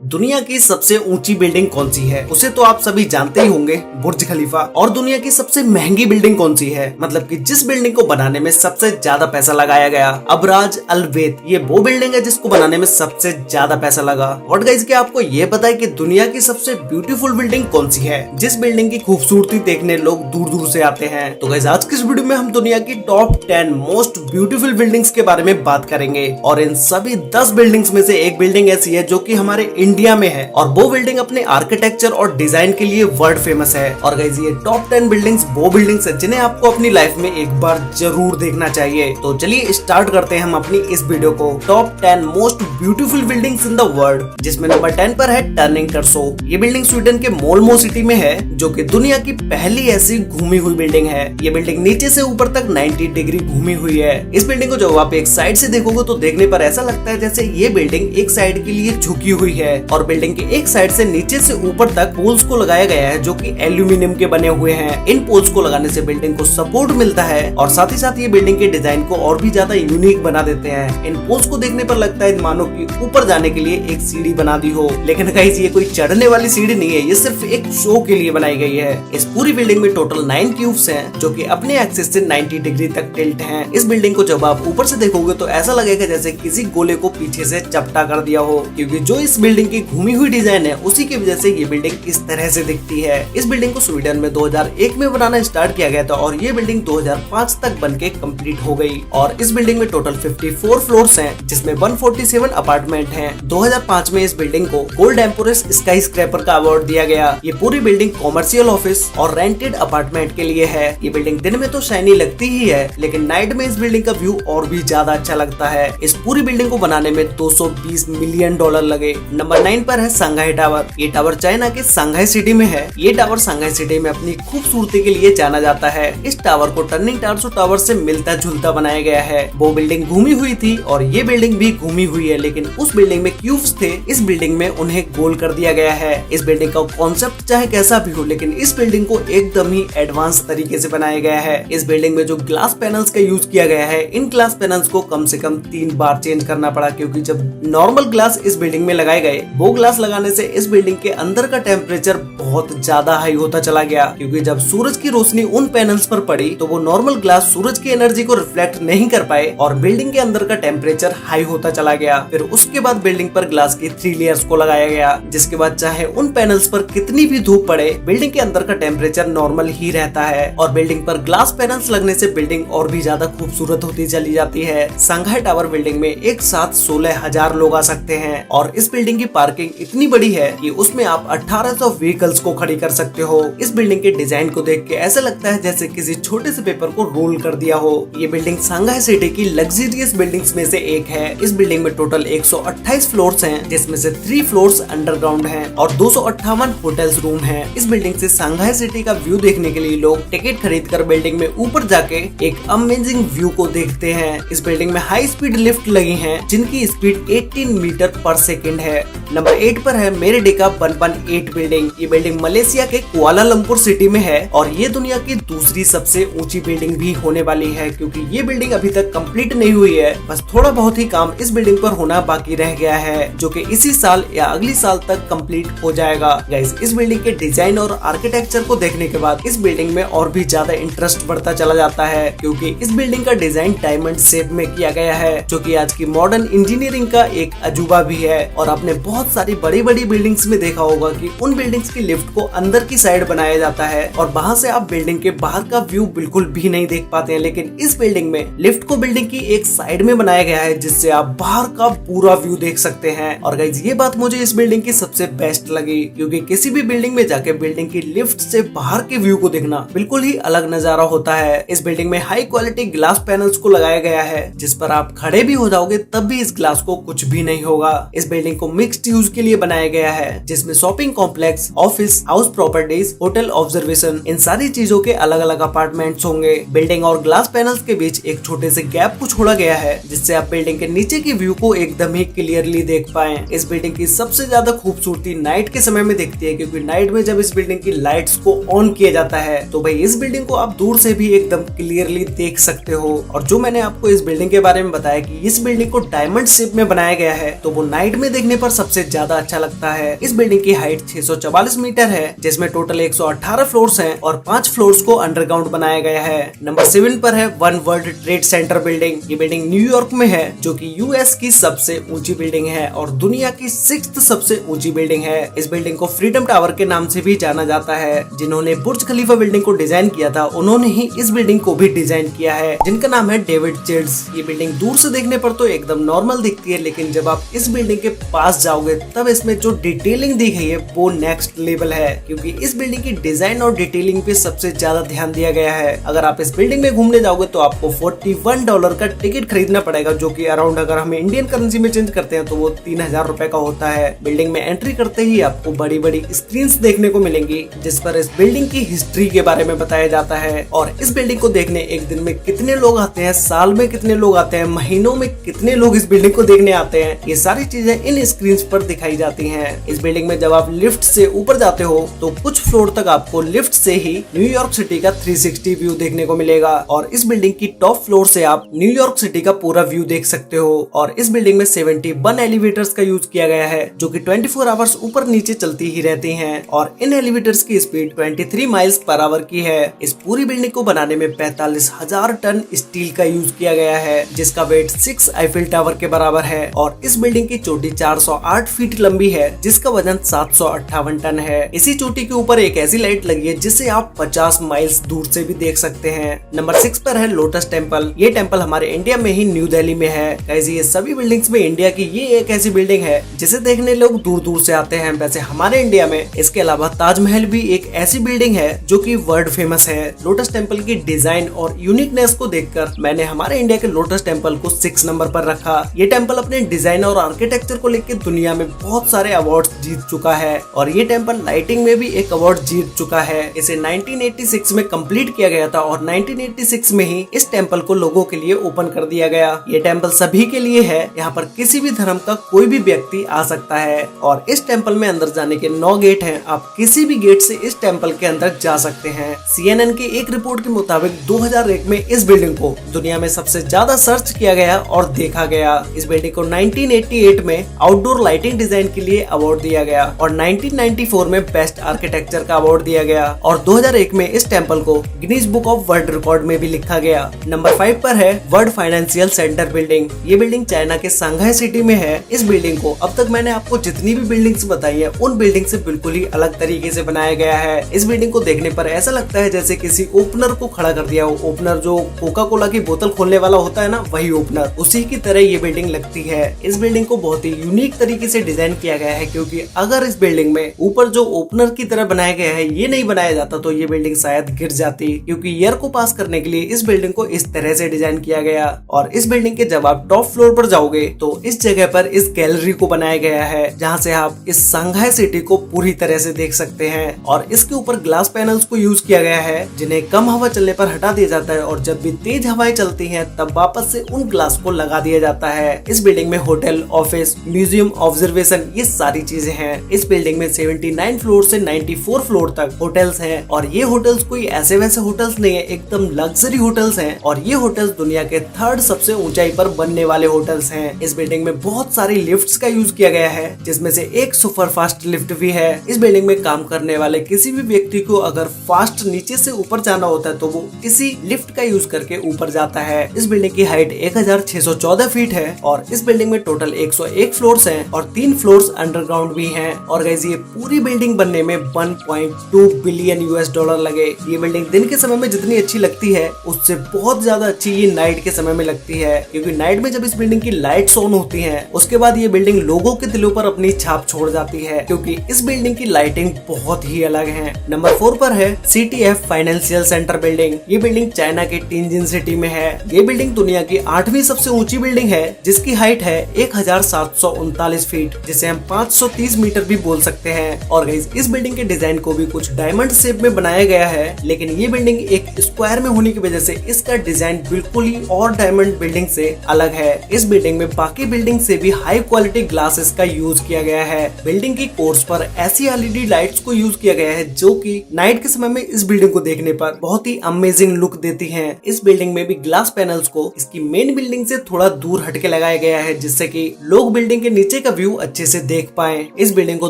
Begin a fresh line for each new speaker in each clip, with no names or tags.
दुनिया की सबसे ऊंची बिल्डिंग कौन सी है? उसे तो आप सभी जानते ही होंगे, बुर्ज खलीफा। और दुनिया की सबसे महंगी बिल्डिंग कौन सी है? मतलब कि जिस बिल्डिंग को बनाने में सबसे ज्यादा पैसा लगाया गया, अबराज अल बैत। ये वो बिल्डिंग है जिसको बनाने में सबसे ज्यादा पैसा लगा। और गाइस, क्या आपको ये पता है कि दुनिया की सबसे ब्यूटीफुल बिल्डिंग कौन सी है, जिस बिल्डिंग की खूबसूरती देखने लोग दूर दूर से आते हैं? तो गाइस, आज की इस वीडियो में हम दुनिया की टॉप 10 मोस्ट ब्यूटीफुल बिल्डिंग्स के बारे में बात करेंगे। और इन सभी 10 बिल्डिंग्स में से एक बिल्डिंग ऐसी है जो कि हमारे इंडिया में है, और वो बिल्डिंग अपने आर्किटेक्चर और डिजाइन के लिए वर्ल्ड फेमस है। और गाइस, ये टॉप 10 बिल्डिंग्स वो बिल्डिंग्स है जिन्हें आपको अपनी लाइफ में एक बार जरूर देखना चाहिए। तो चलिए स्टार्ट करते हैं हम अपनी इस वीडियो को। Top 10 most beautiful buildings in the world, जिसमें नंबर 10 पर है टर्निंग टर्सो। ये बिल्डिंग स्वीडन के मोल्मो सिटी में है, जो कि दुनिया की पहली ऐसी घूमी हुई बिल्डिंग है। ये बिल्डिंग नीचे से ऊपर तक 90 डिग्री घूमी हुई है। इस बिल्डिंग को जब आप एक साइड से देखोगे तो देखने पर ऐसा लगता है जैसे ये बिल्डिंग एक साइड के लिए झुकी हुई है, और बिल्डिंग के एक साइड से नीचे से ऊपर तक पोल्स को लगाया गया है जो कि एल्यूमिनियम के बने हुए हैं। इन पोल्स को लगाने से बिल्डिंग को सपोर्ट मिलता है, और साथ ही साथ ये बिल्डिंग के डिजाइन को और भी ज्यादा यूनिक बना देते हैं। इन पोल्स को देखने पर लगता है मानो कि ऊपर जाने के लिए एक सीढ़ी बना दी हो, लेकिन गाइस, ये कोई चढ़ने वाली सीढ़ी नहीं है, ये सिर्फ एक शो के लिए बनाई गई है। इस पूरी बिल्डिंग में टोटल 9 क्यूब्स हैं, जो कि अपने एक्सिस से 90 डिग्री तक टिल्ट हैं। इस बिल्डिंग को जब आप ऊपर से देखोगे तो ऐसा लगेगा जैसे किसी गोले को पीछे से चपटा कर दिया हो, क्योंकि जो इस बिल्डिंग की घूमी हुई डिजाइन है उसी की वजह से ये बिल्डिंग इस तरह से दिखती है। इस बिल्डिंग को स्वीडन में 2001 में बनाना स्टार्ट किया गया था, और ये बिल्डिंग 2005 तक बनके कंप्लीट हो गई। और इस बिल्डिंग में टोटल 54 फ्लोर्स हैं, जिसमें 147 अपार्टमेंट हैं। 2005 में इस बिल्डिंग को गोल्ड एम्पोरस स्काई स्क्रैपर का अवार्ड दिया गया। ये पूरी बिल्डिंग कॉमर्शियल ऑफिस और रेंटेड अपार्टमेंट के लिए है। ये बिल्डिंग दिन में तो शाइनी लगती ही है, लेकिन नाइट में इस बिल्डिंग का व्यू और भी ज्यादा अच्छा लगता है। इस पूरी बिल्डिंग को बनाने में $220 मिलियन लगे। नंबर 9 पर है सांघाई टावर। ये टावर चाइना के सांघाई सिटी में है। ये टावर सांघाई सिटी में अपनी खूबसूरती के लिए जाना जाता है। इस टावर को टर्निंग टर्सो टावर से मिलता जुलता बनाया गया है। वो बिल्डिंग घूमी हुई थी और ये बिल्डिंग भी घूमी हुई है, लेकिन उस बिल्डिंग में क्यूब्स थे, इस बिल्डिंग में उन्हें गोल कर दिया गया है। इस बिल्डिंग का कॉन्सेप्ट चाहे कैसा भी हो, लेकिन इस बिल्डिंग को एकदम ही एडवांस तरीके से बनाया गया है। इस बिल्डिंग में जो ग्लास पैनल्स का यूज किया गया है, इन ग्लास पैनल्स को कम से कम 3 बार चेंज करना पड़ा, क्योंकि जब नॉर्मल ग्लास इस बिल्डिंग में लगाए गए, वो ग्लास लगाने से इस बिल्डिंग के अंदर का टेम्परेचर बहुत ज्यादा हाई होता चला गया, क्योंकि जब सूरज की रोशनी उन पैनल्स पर पड़ी तो वो नॉर्मल ग्लास सूरज की एनर्जी को रिफ्लेक्ट नहीं कर पाए, और बिल्डिंग के अंदर का टेम्परेचर हाई होता चला गया। फिर उसके बाद बिल्डिंग पर ग्लास की 3 लेयर्स को लगाया गया, जिसके बाद चाहे उन पैनल्स पर कितनी भी धूप पड़े, बिल्डिंग के अंदर का टेम्परेचर नॉर्मल ही रहता है। और बिल्डिंग पर ग्लास पैनल्स लगने से बिल्डिंग और भी ज्यादा खूबसूरत होती चली जाती है। सांघाई टावर बिल्डिंग में एक साथ 16,000 लोग आ सकते हैं, और इस बिल्डिंग की पार्किंग इतनी बड़ी है कि उसमें आप 1800 व्हीकल्स को खड़ी कर सकते हो। इस बिल्डिंग के डिजाइन को देख के ऐसा लगता है जैसे किसी छोटे से पेपर को रोल कर दिया हो। ये बिल्डिंग सांघाई सिटी की लग्जरियस बिल्डिंग्स में से एक है। इस बिल्डिंग में टोटल 128 फ्लोर्स हैं, जिसमें से 3 फ्लोर्स अंडरग्राउंड हैं और 258 होटल्स रूम हैं। इस बिल्डिंग से सांघाई सिटी का व्यू देखने के लिए लोग टिकट खरीद कर बिल्डिंग में ऊपर जाके एक अमेजिंग व्यू को देखते हैं। इस बिल्डिंग में हाई स्पीड लिफ्ट लगी हैं, जिनकी स्पीड 18 मीटर पर सेकेंड है। नंबर 8 पर है मेरेडिका 118 बिल्डिंग। ये बिल्डिंग मलेशिया के कुआलालंपुर सिटी में है, और ये दुनिया की दूसरी सबसे ऊंची बिल्डिंग भी होने वाली है, क्योंकि ये बिल्डिंग अभी तक कंप्लीट नहीं हुई है। बस थोड़ा बहुत ही काम इस बिल्डिंग पर होना बाकी रह गया है, जो कि इसी साल या अगली साल तक कंप्लीट हो जाएगा। गाइस, इस बिल्डिंग के डिजाइन और आर्किटेक्चर को देखने के बाद इस बिल्डिंग में और भी ज्यादा इंटरेस्ट बढ़ता चला जाता है, क्योंकि इस बिल्डिंग का डिजाइन डायमंड शेप में किया गया है, जो कि आज की मॉडर्न इंजीनियरिंग का एक अजूबा भी है। और आपने बहुत सारी बड़ी बड़ी बिल्डिंग्स में देखा होगा कि उन बिल्डिंग्स की लिफ्ट को अंदर की साइड बनाया जाता है, और वहां से आप बिल्डिंग के बाहर का व्यू बिल्कुल भी नहीं देख पाते हैं। लेकिन इस बिल्डिंग में लिफ्ट को बिल्डिंग की एक साइड में बनाया गया है, जिससे आप बाहर का पूरा व्यू देख सकते हैं। और गाइस, ये बात मुझे इस बिल्डिंग की सबसे बेस्ट लगी, क्योंकि किसी भी बिल्डिंग में जाके बिल्डिंग की लिफ्ट से बाहर के व्यू को देखना बिल्कुल ही अलग नजारा होता है। इस बिल्डिंग में हाई क्वालिटी ग्लास पैनल्स को लगाया गया है, जिस पर आप खड़े भी हो जाओगे तब भी इस ग्लास को कुछ भी नहीं होगा। इस बिल्डिंग को मिक्स्ड यूज के लिए बनाया गया है, जिसमें shopping complex, office, house properties, hotel observation, इन सारी चीजों के अलग अलग अपार्टमेंट्स होंगे। बिल्डिंग और ग्लास पैनल्स के बीच एक छोटे से गैप को छोड़ा गया है, जिससे आप बिल्डिंग के नीचे की व्यू को एकदम ही क्लियरली देख पाएं। इस बिल्डिंग की सबसे ज्यादा खूबसूरती नाइट के समय में दिखती है, क्योंकि नाइट में जब इस बिल्डिंग की लाइट्स को ऑन किया जाता है तो भाई इस बिल्डिंग को आप दूर से भी एकदम क्लियरली देख सकते हो। और जो मैंने आपको इस बिल्डिंग के बारे में बताया कि इस बिल्डिंग को डायमंड शेप में बनाया गया है, तो वो नाइट में देखने पर सबसे सबसे ज्यादा अच्छा लगता है। इस बिल्डिंग की हाइट 644 मीटर है, जिसमें टोटल 118 फ्लोर्स हैं और 5 फ्लोर्स को अंडरग्राउंड बनाया गया है। नंबर 7 पर है one world trade centre building. ये बिल्डिंग न्यूयॉर्क में है, जो कि यूएस की सबसे ऊंची बिल्डिंग है और दुनिया की 6th सबसे ऊंची बिल्डिंग है। इस बिल्डिंग को फ्रीडम टावर के नाम से भी जाना जाता है। जिन्होंने बुर्ज खलीफा बिल्डिंग को डिजाइन किया था, उन्होंने ही इस बिल्डिंग को भी डिजाइन किया है, जिनका नाम है डेविड चिल्ड्स। ये बिल्डिंग दूर से देखने पर तो एकदम नॉर्मल दिखती है, लेकिन जब आप इस बिल्डिंग के पास जाओगे तब इसमें जो डिटेलिंग दी गई है वो नेक्स्ट लेवल है, क्योंकि इस बिल्डिंग की डिजाइन और डिटेलिंग पे सबसे ज्यादा ध्यान दिया गया है। अगर आप इस बिल्डिंग में घूमने जाओगे तो आपको $41 का टिकट खरीदना पड़ेगा, जो कि अराउंड अगर हम इंडियन करेंसी में चेंज करते हैं तो वो 3000 रुपए का होता है। बिल्डिंग में एंट्री करते ही आपको बड़ी बड़ी स्क्रीन देखने को मिलेंगी, जिस पर इस बिल्डिंग की हिस्ट्री के बारे में बताया जाता है। और इस बिल्डिंग को देखने एक दिन में कितने लोग आते हैं, साल में कितने लोग आते हैं, महीनों में कितने लोग इस बिल्डिंग को देखने आते हैं, ये सारी चीजें इन स्क्रीन पर दिखाई जाती हैं। इस बिल्डिंग में जब आप लिफ्ट से ऊपर जाते हो तो कुछ फ्लोर तक आपको लिफ्ट से ही न्यूयॉर्क सिटी का 360 व्यू देखने को मिलेगा और इस बिल्डिंग की टॉप फ्लोर से आप न्यूयॉर्क सिटी का पूरा व्यू देख सकते हो। और इस बिल्डिंग में 71 एलिवेटर्स का यूज किया गया है, जो कि 24 आवर्स ऊपर नीचे चलती ही रहती हैं और इन एलिवेटर्स की स्पीड 23 माइल्स पर आवर की है। इस पूरी बिल्डिंग को बनाने में 45,000 टन स्टील का यूज किया गया है, जिसका वेट 6 आईफिल टावर के बराबर है। और इस बिल्डिंग की चोटी 408 फीट लंबी है, जिसका वजन 758 टन है। इसी चोटी के ऊपर एक ऐसी लाइट लगी है जिसे आप 50 माइल्स दूर से भी देख सकते हैं। नंबर 6 पर है लोटस टेम्पल। ये टेम्पल हमारे इंडिया में ही न्यू दिल्ली में है। कैसे ये सभी बिल्डिंग्स में इंडिया की ये एक ऐसी बिल्डिंग है जिसे देखने लोग दूर दूर से आते हैं। वैसे हमारे इंडिया में इसके अलावा ताजमहल भी एक ऐसी बिल्डिंग है जो कि वर्ल्ड फेमस है। लोटस टेम्पल की डिजाइन और यूनिकनेस को देखकर मैंने हमारे इंडिया के लोटस टेम्पल को 6 नंबर पर रखा। ये टेम्पल अपने डिजाइन और आर्किटेक्चर को लेकर दुनिया में बहुत सारे अवार्ड जीत चुका है और ये टेम्पल लाइटिंग में भी एक अवार्ड जीत चुका है। इसे 1986 में कंप्लीट किया गया था और 1986 में ही इस टेम्पल को लोगों के लिए ओपन कर दिया गया। ये टेम्पल सभी के लिए है, यहाँ पर किसी भी धर्म का कोई भी व्यक्ति आ सकता है और इस टेम्पल में अंदर जाने के 9 गेट हैं। आप किसी भी गेट से इस टेम्पल के अंदर जा सकते हैं। CNN की एक रिपोर्ट के मुताबिक 2001 में इस बिल्डिंग को दुनिया में सबसे ज्यादा सर्च किया गया और देखा गया। इस बिल्डिंग को 1988 में आउटडोर लाइटिंग डिजाइन के लिए अवार्ड दिया गया और 1994 में बेस्ट आर्किटेक्चर का अवार्ड दिया गया और 2001 में इस टेम्पल को Guinness book of world record में भी लिखा गया। नंबर 5 पर है वर्ल्ड फाइनेंशियल सेंटर बिल्डिंग। ये बिल्डिंग चाइना के सांघाई सिटी में है। इस बिल्डिंग को अब तक मैंने आपको जितनी भी बिल्डिंग्स बताई है उन बिल्डिंग से बिल्कुल ही अलग तरीके से बनाया गया है। इस बिल्डिंग को देखने पर ऐसा लगता है जैसे किसी ओपनर को खड़ा कर दिया हो। ओपनर जो कोका कोला की बोतल खोलने वाला होता है ना, वही ओपनर, उसी की तरह ये बिल्डिंग लगती है। इस बिल्डिंग को बहुत ही यूनिक तरीके से डिजाइन किया गया है, क्योंकि अगर इस बिल्डिंग में ऊपर जो ओपनर की तरह बनाया गया है ये नहीं बनाया जाता तो ये बिल्डिंग शायद गिर जाती, क्योंकि एयर को पास करने के लिए इस बिल्डिंग को इस तरह से डिजाइन किया गया। और इस बिल्डिंग के जब आप टॉप फ्लोर पर जाओगे तो इस जगह पर इस गैलरी को बनाया गया है, जहाँ से आप इस सांघाई सिटी को पूरी तरह से देख सकते हैं। और इसके ऊपर ग्लास पैनल्स को यूज किया गया है, जिन्हें कम हवा चलने पर हटा दिया जाता है और जब भी तेज हवाएं चलती हैं तब वापस से उन ग्लास को लगा दिया जाता है। इस बिल्डिंग में होटल, ऑफिस, म्यूजियम, ऑब्जर्वेशन ये सारी चीजें हैं। इस बिल्डिंग में 79 फ्लोर से 94 फ्लोर तक होटल्स हैं और ये होटल्स कोई ऐसे वैसे होटल्स नहीं है, एकदम लग्जरी होटल्स हैं और ये होटल्स दुनिया के 3rd सबसे ऊंचाई पर बनने वाले होटल्स हैं। इस बिल्डिंग में बहुत सारी लिफ्ट्स का यूज किया गया है, जिसमें से एक सुपर फास्ट लिफ्ट भी है। इस बिल्डिंग में काम करने वाले किसी भी व्यक्ति को अगर फास्ट नीचे से ऊपर जाना होता है तो वो इसी लिफ्ट का यूज करके ऊपर जाता है। इस बिल्डिंग की हाइट 1614 फीट है और इस बिल्डिंग में टोटल 101 फ्लोर्स हैं और 3 फ्लोर्स अंडरग्राउंड भी हैं। और गाइस ये पूरी बिल्डिंग बनने में 1.2 बिलियन $US लगे। ये बिल्डिंग दिन के समय में जितनी अच्छी लगती है उससे बहुत ज्यादा अच्छी ये नाइट के समय में लगती है, क्योंकि नाइट में जब इस बिल्डिंग की लाइट्स ऑन होती हैं उसके बाद ये बिल्डिंग लोगों के दिलों पर अपनी छाप छोड़ जाती है, क्योंकि इस बिल्डिंग की लाइटिंग बहुत ही अलग है। नंबर 4 पर है CTF फाइनेंशियल सेंटर बिल्डिंग। ये बिल्डिंग चाइना के टिनजिन सिटी में है। ये बिल्डिंग दुनिया की 8वीं सबसे ऊंची बिल्डिंग है, जिसकी हाइट है 1739 फीट, जिसे हम 530 मीटर भी बोल सकते हैं। और गाइस इस बिल्डिंग के डिजाइन को भी कुछ डायमंड शेप में बनाया गया है, लेकिन ये बिल्डिंग एक स्क्वायर में होने की वजह से इसका डिजाइन बिल्कुल ही और डायमंड बिल्डिंग से अलग है। इस बिल्डिंग में बाकी बिल्डिंग से भी हाई क्वालिटी ग्लासेस का यूज किया गया है। बिल्डिंग की कोर्स पर ऐसी एलईडी लाइट्स को यूज किया गया है जो कि नाइट के समय में इस बिल्डिंग को देखने पर बहुत ही अमेजिंग लुक देती है। इस बिल्डिंग में भी ग्लास पैनल्स को इसकी मेन बिल्डिंग से थोड़ा दूर हटके लगाया गया है, जिससे कि लोग बिल्डिंग के नीचे का व्यू अच्छे से देख पाए। इस बिल्डिंग को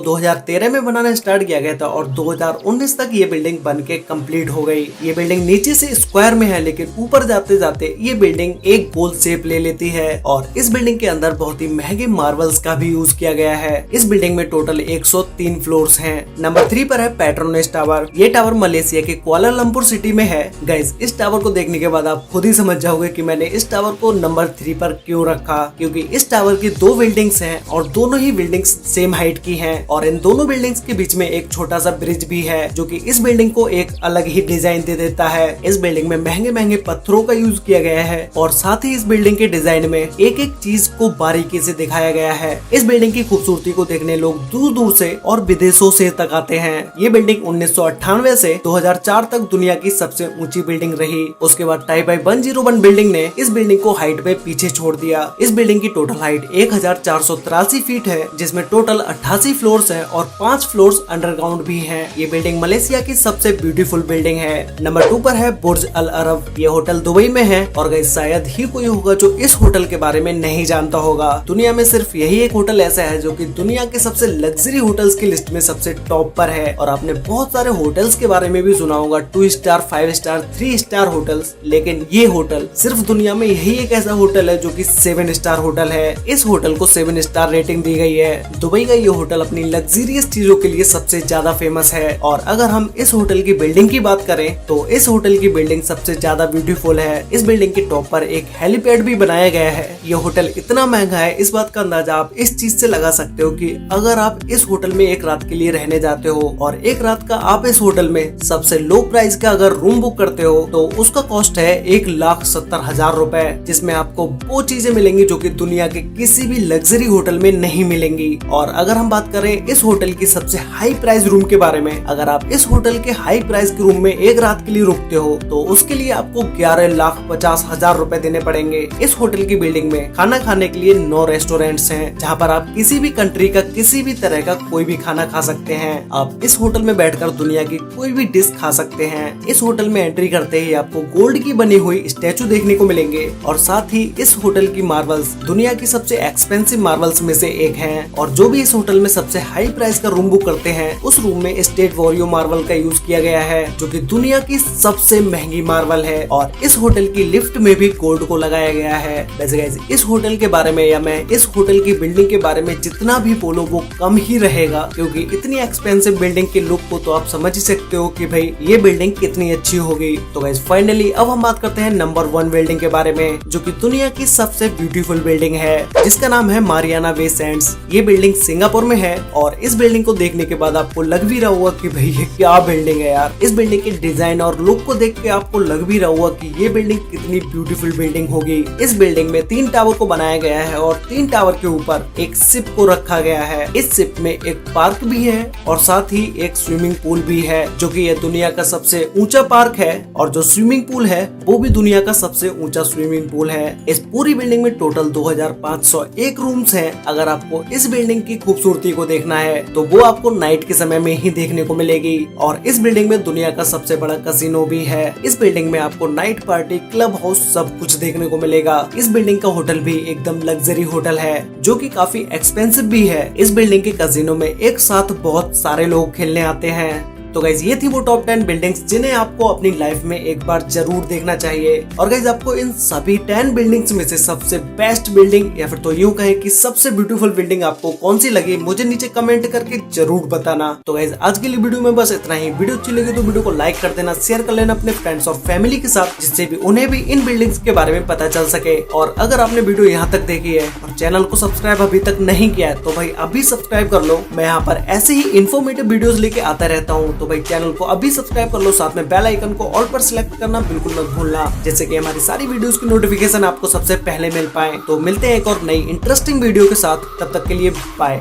2013 में बनाना स्टार्ट किया गया था और 2019 तक ये बिल्डिंग बन के कंप्लीट हो गई। ये बिल्डिंग नीचे से स्क्वायर में है, लेकिन ऊपर जाते जाते ये बिल्डिंग एक गोल शेप ले लेती है और इस बिल्डिंग के अंदर बहुत ही महंगे मार्बल्स का भी यूज किया गया है। इस बिल्डिंग में टोटल 103 फ्लोर्स हैं। नंबर 3 पर है पेट्रोनेस टावर। ये टावर मलेशिया के कुआलालंपुर सिटी में है। गाइस, इस टावर को देखने के बाद आप खुद ही समझ जाओगे कि मैंने इस टावर को नंबर 3 पर क्यों रखा, क्योंकि इस टावर की 2 बिल्डिंग्स हैं और दोनों ही बिल्डिंग्स सेम हाइट की हैं और इन दोनों बिल्डिंग्स के बीच में एक छोटा सा ब्रिज भी है जो कि इस बिल्डिंग को एक अलग ही डिजाइन दे देता है। इस बिल्डिंग में महंगे महंगे पत्थरों का यूज किया गया है और साथ ही इस बिल्डिंग के डिजाइन में एक एक चीज को बारीकी से दिखाया गया है। इस बिल्डिंग की खूबसूरती को देखने लोग दूर दूर से और विदेशों से तक आते हैं। ये बिल्डिंग 1998 से 2004 तक दुनिया की सबसे ऊंची बिल्डिंग रही। उसके बाद टाइपाई 101 बिल्डिंग ने इस बिल्डिंग को हाइट में पीछे छोड़ दिया। इस बिल्डिंग की टोटल हाइट 1483 फीट है, जिसमें टोटल 88 फ्लोर्स हैं और 5 फ्लोर्स अंडरग्राउंड भी हैं। ये बिल्डिंग मलेशिया की सबसे ब्यूटीफुल बिल्डिंग है। नंबर 2 पर है बुर्ज अल अरब। ये होटल दुबई में है और गाइस शायद ही कोई होगा जो इस होटल के बारे में नहीं जानता होगा। दुनिया में सिर्फ यही एक होटल ऐसा है जो कि दुनिया के सबसे लग्जरी होटल्स की लिस्ट में सबसे टॉप पर है। और आपने बहुत सारे होटल्स के बारे में भी सुना होगा, 2 स्टार, 5 स्टार, 3 स्टार होटल्स, लेकिन ये होटल सिर्फ दुनिया में यही एक ऐसा होटल है जो कि 7 स्टार होटल है। इस होटल को 7 स्टार रेटिंग दी गई है। दुबई का ये होटल अपनी लग्जरियस चीजों के लिए सबसे ज्यादा फेमस है। और अगर हम इस होटल की बिल्डिंग की बात करें तो इस होटल की बिल्डिंग सबसे ज्यादा ब्यूटीफुल है। इस बिल्डिंग के टॉप पर एक हेलीपैड भी बनाया गया है। ये होटल इतना महंगा है, इस बात का अंदाजा आप इस चीज से लगा सकते हो कि अगर आप इस होटल में एक रात के लिए रहने जाते हो और एक रात का आप इस होटल में सबसे लो प्राइस का अगर रूम बुक करते हो तो उसका कॉस्ट है 1,70,000 रुपए, जिसमें आपको वो चीजें मिलेंगी जो कि दुनिया के किसी भी लग्जरी होटल में नहीं मिलेंगी। और अगर हम बात करें इस होटल की सबसे हाई प्राइस रूम के बारे में, अगर आप इस होटल के हाई प्राइस के रूम में एक रात के लिए रुकते हो तो उसके लिए आपको 11,50,000 रुपए देने पड़ेंगे। इस होटल की बिल्डिंग में खाना खाने के लिए 9 रेस्टोरेंट्स हैं, जहां पर आप किसी भी कंट्री का किसी भी तरह का कोई भी खाना खा सकते हैं। आप इस होटल में बैठकर दुनिया की कोई भी डिश खा सकते हैं। इस होटल में एंट्री करते ही आपको गोल्ड की बनी हुई स्टैचू देखने को मिलेंगे और साथ ही इस होटल की मार्बल्स दुनिया की सबसे एक्सपेंसिव मार्बल्स में से एक हैं। और जो भी इस होटल में सबसे हाई प्राइस का रूम बुक करते हैं उस रूम में स्टेट वॉरियो मार्बल का यूज किया गया है, जो कि दुनिया की सबसे महंगी मार्बल है। और इस होटल की लिफ्ट में भी गोल्ड को लगाया गया है। वैसे गाइस, इस होटल के बारे में या मैं इस होटल की बिल्डिंग के बारे में जितना भी बोलूं वो कम ही रहेगा, क्योंकि इतनी एक्सपेंसिव बिल्डिंग के लुक को तो आप समझ ही सकते हो कि भाई ये बिल्डिंग कितनी अच्छी होगी। तो गाइस फाइनली अब हम बात करते हैं नंबर 1 बिल्डिंग के बारे में, जो कि दुनिया की सबसे ब्यूटीफुल बिल्डिंग है, जिसका नाम है मारियाना बे सैंड्स। ये बिल्डिंग सिंगापुर में है और इस बिल्डिंग को देखने के बाद आपको लग भी रहा होगा कि भाई ये क्या बिल्डिंग है यार। इस बिल्डिंग के डिजाइन और लुक को देख के आपको लग भी रहा होगा कि ये बिल्डिंग कितनी ब्यूटीफुल बिल्डिंग होगी। इस बिल्डिंग में 3 टावर को बनाया गया है और 3 टावर के ऊपर एक शिप को रखा गया है। इस शिप में एक पार्क भी है और साथ ही एक स्विमिंग पूल भी है, जो कि ये दुनिया का सबसे ऊंचा पार्क है और जो स्विमिंग पूल है वो भी दुनिया का सबसे ऊंचा स्विमिंग पूल है। इस पूरी बिल्डिंग में टोटल 2501 रूम्स हैं। अगर आपको इस बिल्डिंग की खूबसूरती को देखना है तो वो आपको नाइट के समय में ही देखने को मिलेगी। और इस बिल्डिंग में दुनिया का सबसे बड़ा कैसीनो भी है। इस बिल्डिंग में आपको नाइट पार्टी, क्लब हाउस सब कुछ देखने को मिलेगा। इस बिल्डिंग का होटल भी एकदम लग्जरी होटल है, जो कि काफी एक्सपेंसिव भी है। इस बिल्डिंग के कैसीनो में एक साथ बहुत सारे लोग खेलने आते हैं। तो गाइज ये थी वो टॉप 10 बिल्डिंग्स जिन्हें आपको अपनी लाइफ में एक बार जरूर देखना चाहिए। और गाइज आपको इन सभी 10 बिल्डिंग्स में से सबसे बेस्ट बिल्डिंग या फिर तो यूं कहें कि सबसे ब्यूटीफुल बिल्डिंग आपको कौन सी लगी, मुझे नीचे कमेंट करके जरूर बताना। तो गाइज आज के लिए वीडियो में बस इतना ही। वीडियो अच्छी लगी तो वीडियो को लाइक कर देना, शेयर कर लेना अपने फ्रेंड्स और फैमिली के साथ, जिससे भी उन्हें भी इन बिल्डिंग्स के बारे में पता चल सके। और अगर आपने वीडियो यहाँ तक देखी है और चैनल को सब्सक्राइब अभी तक नहीं किया है तो भाई अभी सब्सक्राइब कर लो। मैं यहाँ पर ऐसे ही इन्फॉर्मेटिव वीडियोस लेके आता रहता हूँ, तो भाई चैनल को अभी सब्सक्राइब कर लो। साथ में बेल आइकन को ऑल पर सिलेक्ट करना बिल्कुल मत भूलना, जैसे कि हमारी सारी वीडियोस की नोटिफिकेशन आपको सबसे पहले मिल पाए। तो मिलते हैं एक और नई इंटरेस्टिंग वीडियो के साथ, तब तक के लिए बाय।